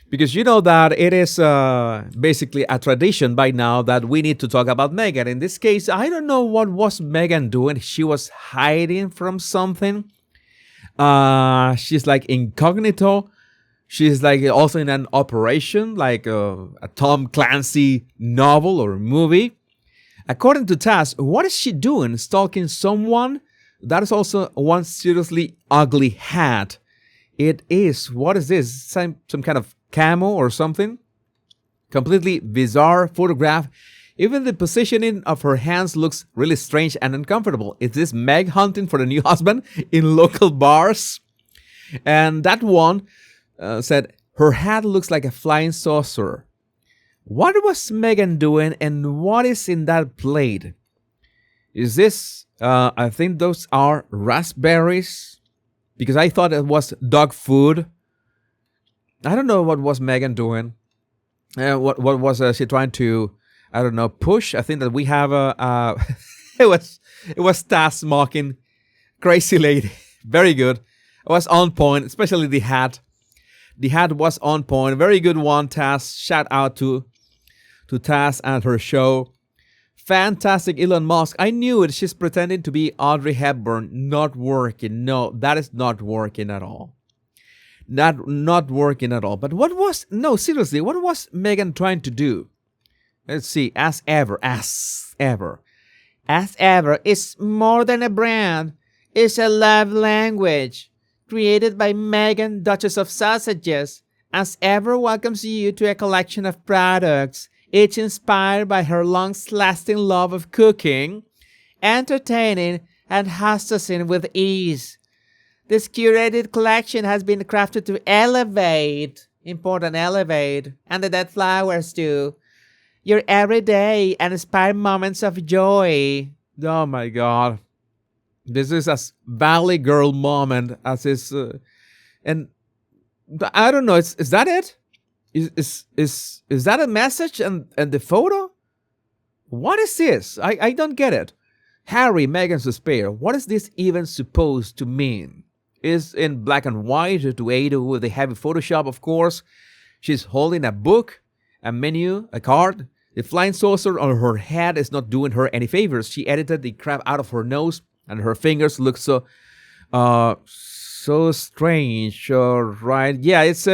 Because you know that it is basically a tradition by now that we need to talk about Meghan. In this case, I don't know what was Meghan doing. She was hiding from something. She's like incognito. She's like also in an operation, like a Tom Clancy novel or movie. According to Taz, what is she doing? Stalking someone? That is also one seriously ugly hat. It is. What is this? Some kind of camo or something? Completely bizarre photograph. Even the positioning of her hands looks really strange and uncomfortable. Is this Meg hunting for a new husband in local bars? And that one said, her hat looks like a flying saucer. What was Meghan doing and what is in that plate? Is this, I think those are raspberries, because I thought it was dog food. I don't know what was Meghan doing. What was she trying to, I don't know, push? I think that we have a it was Taz mocking crazy lady. Very good. It was on point, especially the hat. The hat was on point. Very good one, Taz. Shout out to Taz and her show. Fantastic, Elon Musk. I knew it. She's pretending to be Audrey Hepburn. Not working. No, that is not working at all. Not working at all. But no, seriously, what was Meghan trying to do? Let's see. As ever. As ever is more than a brand. It's a love language. Created by Meghan, Duchess of Sausages. As ever welcomes you to a collection of products, each inspired by her long-lasting love of cooking, entertaining, and hostessing with ease. This curated collection has been crafted to elevate, important elevate, and the dead flowers too, your everyday and inspired moments of joy. Oh my God. This is as Valley Girl moment as is, and I don't know, is that it? Is that a message and the photo? What is this? I don't get it. Harry, Meghan's despair. What is this even supposed to mean? Is in black and white to aid with the heavy Photoshop, of course. She's holding a book, a menu, a card. The flying saucer on her head is not doing her any favors. She edited the crap out of her nose, and her fingers look so strange. Right? Yeah, it's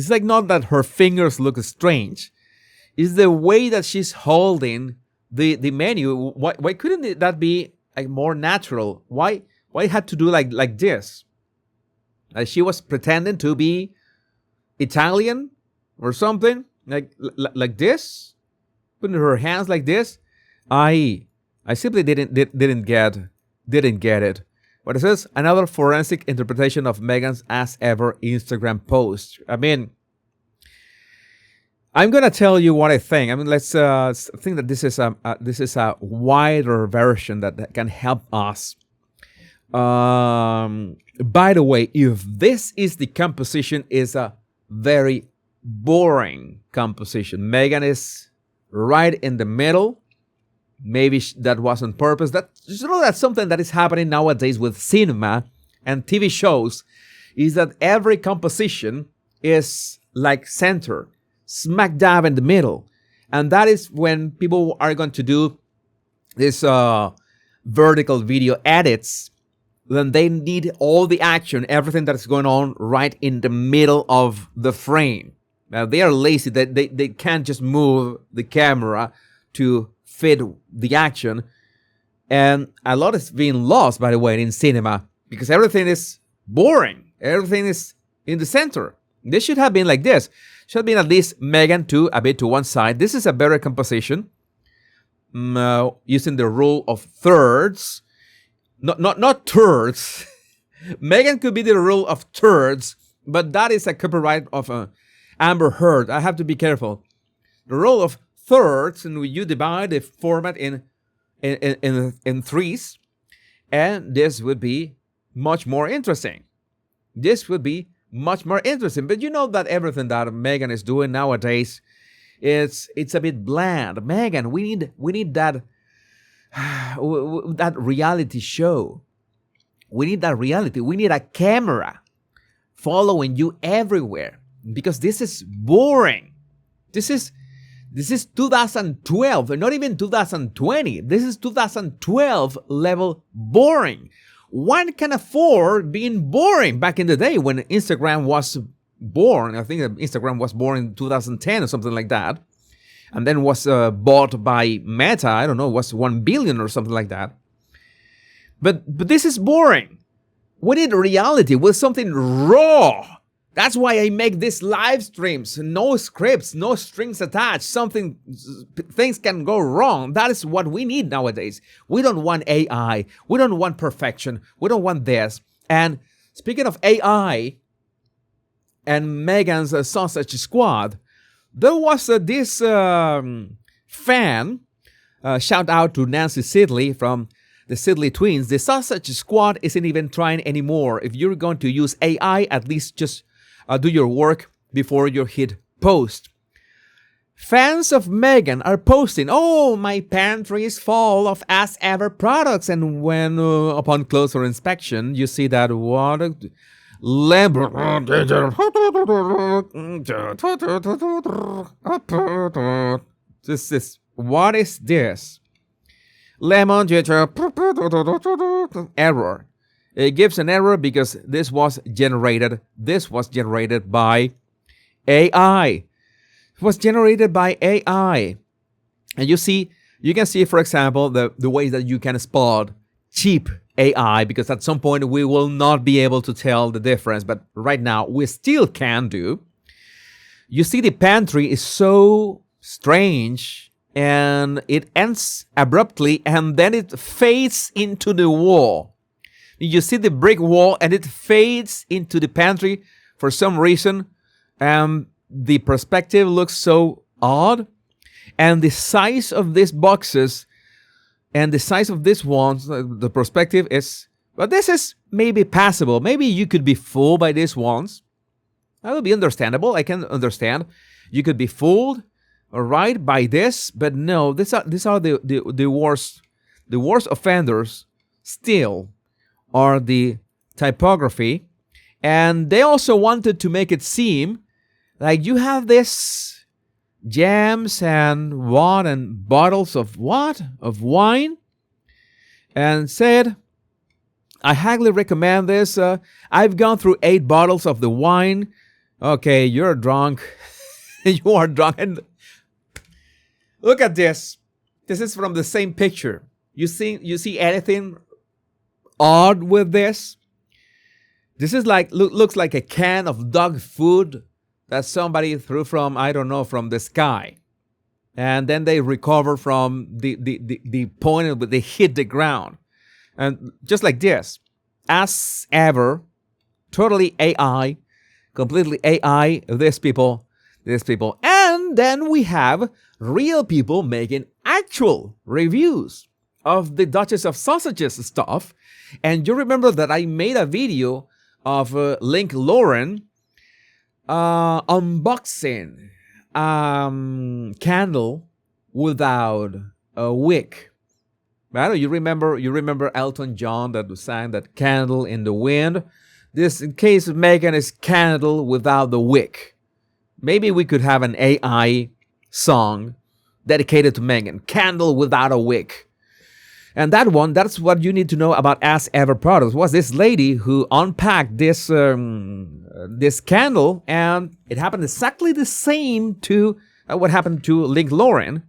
like not that her fingers look strange. It's the way that she's holding the menu. Why couldn't that be like more natural? Why it had to do like this? She was pretending to be Italian or something like this, putting her hands like this. I simply didn't get it. But it says another forensic interpretation of Meghan's as ever Instagram post. I mean, I'm gonna tell you what I think. I mean, let's think that this is a wider version that can help us. By the way, if this is the composition, is a very boring composition. Meghan is right in the middle. Maybe that was on purpose. That's something that is happening nowadays with cinema and TV shows, is that every composition is like center, smack dab in the middle. And that is when people are going to do this vertical video edits. Then they need all the action, everything that is going on right in the middle of the frame. Now, they are lazy. They can't just move the camera to fit the action. And a lot is being lost, by the way, in cinema, because everything is boring. Everything is in the center. This should have been like this. Should have been at least Meghan a bit to one side. This is a better composition. Using the rule of thirds. Not thirds. Meghan could be the rule of thirds, but that is a copyright of Amber Heard. I have to be careful. The rule of thirds, and you divide the format in threes, and this would be much more interesting. But you know that everything that Meghan is doing nowadays, it's a bit bland. Meghan, we need that that reality show. We need that reality. We need a camera following you everywhere. because this is boring. This is 2012, not even 2020. This is 2012 level boring. One can afford being boring back in the day when Instagram was born. I think Instagram was born in 2010 or something like that. And then was bought by Meta. I don't know, was 1 billion or something like that. But this is boring. We need reality with something raw. That's why I make these live streams. No scripts, no strings attached. Things can go wrong. That is what we need nowadays. We don't want AI. We don't want perfection. We don't want this. And speaking of AI and Meghan's Sausage Squad, there was this fan, shout out to Nancy Sidley from the Sidley twins. The Sausage Squad isn't even trying anymore. If you're going to use AI, at least just do your work before you hit post. Fans of Meghan are posting, "Oh, my pantry is full of as ever products." And when, upon closer inspection, you see that what what is this? Lemon error. It gives an error because this was generated by AI. It was generated by AI. And you can see, for example, the ways that you can spot cheap AI, because at some point we will not be able to tell the difference, but right now we still can do. You see the pantry is so strange, and it ends abruptly, and then it fades into the wall. You see the brick wall, and it fades into the pantry for some reason. The perspective looks so odd. And the size of these boxes and the size of these ones, the perspective is, but this is maybe passable. Maybe you could be fooled by these ones. That would be understandable. I can understand. You could be fooled, all right, by this, but no, these are the worst offenders still are the typography. And they also wanted to make it seem like you have this jams and what and bottles of what? Of wine. And said, "I highly recommend this. I've gone through 8 bottles of the wine." Okay, you're drunk. You are drunk. And look at this. This is from the same picture. You see anything odd with this? This is like looks like a can of dog food that somebody threw from, I don't know, from the sky, and then they recover from the point where they hit the ground, and just like this, as ever, totally AI, completely AI. These people, and then we have real people making actual reviews of the Duchess of Sausages stuff. And you remember that I made a video of Link Lauren unboxing candle without a wick. Right? You remember Elton John that sang that Candle in the Wind? This, in case of Meghan, is Candle without the wick. Maybe we could have an AI song dedicated to Meghan, Candle without a wick. And that's what you need to know about As Ever products. Was this lady who unpacked this candle, and it happened exactly the same to what happened to Link Lauren.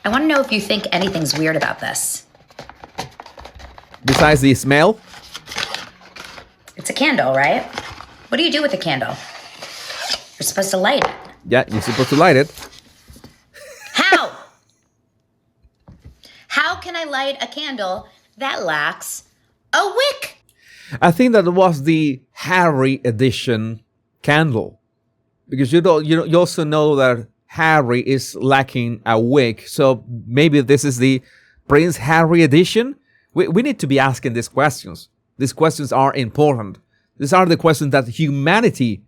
I want to know if you think anything's weird about this. Besides the smell? It's a candle, right? What do you do with a candle? You're supposed to light it. Yeah, you're supposed to light it. How? How can I light a candle that lacks a wick? I think that was the Harry edition candle, because you also know that Harry is lacking a wick, so maybe this is the Prince Harry edition. We need to be asking these questions. These questions are important. These are the questions that humanity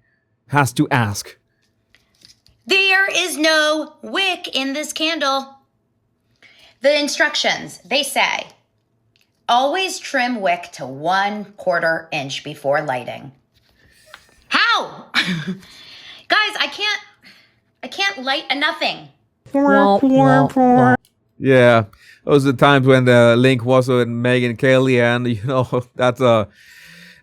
has to ask. There is no wick in this candle. The instructions, they say, always trim wick to 1/4 inch before lighting. How? Ow! Guys, I can't light a nothing. Yeah, those are the times when the Link was with Meghan Kelly, and that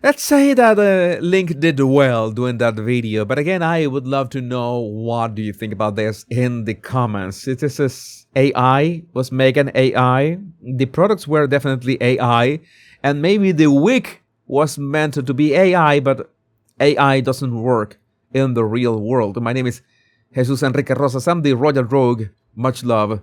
let's say that Link did well doing that video. But again, I would love to know what do you think about this in the comments. It is this AI, was Meghan AI? The products were definitely AI, and maybe the wig was meant to be AI, but AI doesn't work in the real world. My name is Jesus Enrique Rosas. I'm the Royal Rogue. Much love.